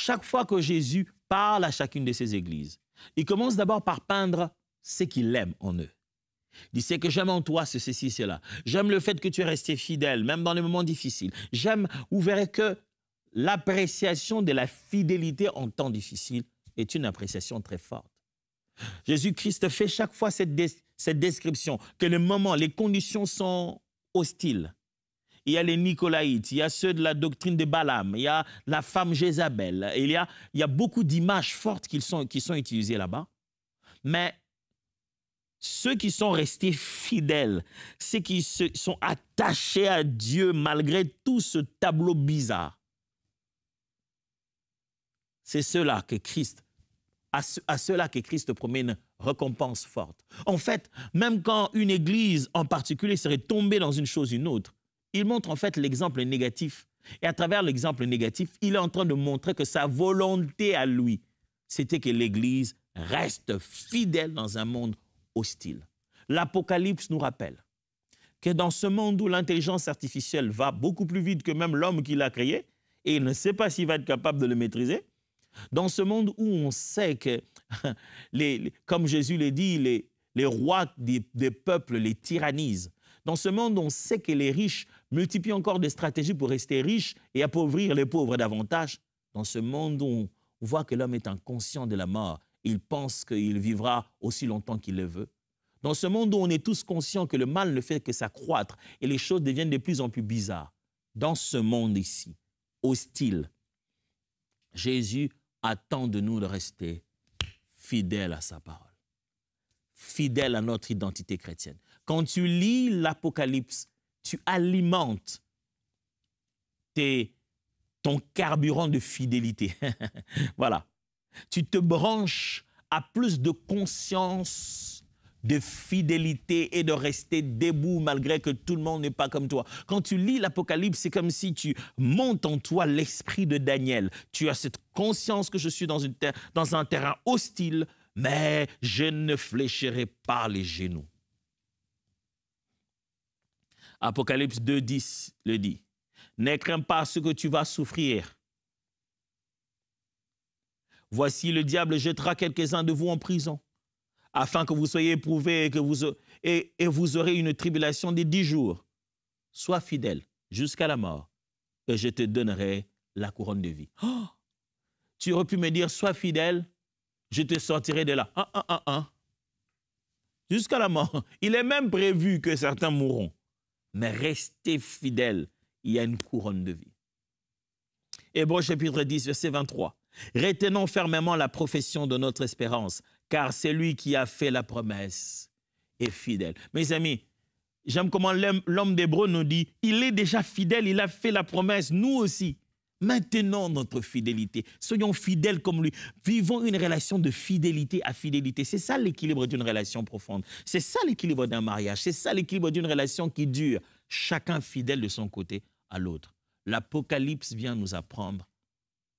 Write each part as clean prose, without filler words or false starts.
chaque fois que Jésus parle à chacune de ces églises, il commence d'abord par peindre ce qu'il aime en eux. Il dit, c'est que j'aime en toi ceci, cela. J'aime le fait que tu es resté fidèle, même dans les moments difficiles. J'aime, vous verrez que l'appréciation de la fidélité en temps difficile est une appréciation très forte. Jésus-Christ fait chaque fois cette description, que les moments, les conditions sont hostiles. Il y a les Nicolaïtes, il y a ceux de la doctrine de Balaam, il y a la femme Jézabel, il y a beaucoup d'images fortes qui sont utilisées là-bas. Mais ceux qui sont restés fidèles, ceux qui se sont attachés à Dieu malgré tout ce tableau bizarre, c'est ceux-là que Christ, à ceux-là que Christ promet une récompense forte. En fait, même quand une église en particulier serait tombée dans une chose ou une autre, il montre en fait l'exemple négatif. Et à travers l'exemple négatif, il est en train de montrer que sa volonté à lui, c'était que l'église reste fidèle dans un monde hostile. L'Apocalypse nous rappelle que dans ce monde où l'intelligence artificielle va beaucoup plus vite que même l'homme qui l'a créé, et il ne sait pas s'il va être capable de le maîtriser, dans ce monde où on sait que, comme Jésus l'a dit, les rois des peuples les tyrannisent, dans ce monde où on sait que les riches multiplient encore des stratégies pour rester riches et appauvrir les pauvres davantage, dans ce monde où on voit que l'homme est inconscient de la mort, il pense qu'il vivra aussi longtemps qu'il le veut. Dans ce monde où on est tous conscients que le mal ne fait que s'accroître et les choses deviennent de plus en plus bizarres, dans ce monde ici, hostile, Jésus attend de nous de rester fidèles à sa parole, fidèles à notre identité chrétienne. Quand tu lis l'Apocalypse, tu alimentes ton carburant de fidélité. Voilà. Tu te branches à plus de conscience, de fidélité et de rester debout malgré que tout le monde n'est pas comme toi. Quand tu lis l'Apocalypse, c'est comme si tu montes en toi l'esprit de Daniel. Tu as cette conscience que je suis dans un terrain hostile, mais je ne fléchirai pas les genoux. Apocalypse 2:10 le dit. Ne crains pas ce que tu vas souffrir. Voici, le diable jettera quelques-uns de vous en prison, afin que vous soyez éprouvés et vous aurez une tribulation de 10 jours. Sois fidèle jusqu'à la mort, et je te donnerai la couronne de vie. Oh, tu aurais pu me dire, sois fidèle, je te sortirai de là. Jusqu'à la mort. Il est même prévu que certains mourront. Mais restez fidèles, il y a une couronne de vie. Hébreux chapitre 10, verset 23. Retenons fermement la profession de notre espérance, car c'est lui qui a fait la promesse est fidèle. Mes amis, j'aime comment l'homme d'Hébreux nous dit, il est déjà fidèle, il a fait la promesse, nous aussi. Maintenons notre fidélité, soyons fidèles comme lui, vivons une relation de fidélité à fidélité. C'est ça l'équilibre d'une relation profonde, c'est ça l'équilibre d'un mariage, c'est ça l'équilibre d'une relation qui dure, chacun fidèle de son côté à l'autre. L'Apocalypse vient nous apprendre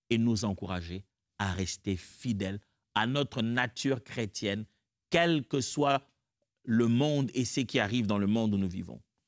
et nous encourager à rester fidèles à notre nature chrétienne, quel que soit le monde et ce qui arrive dans le monde où nous vivons.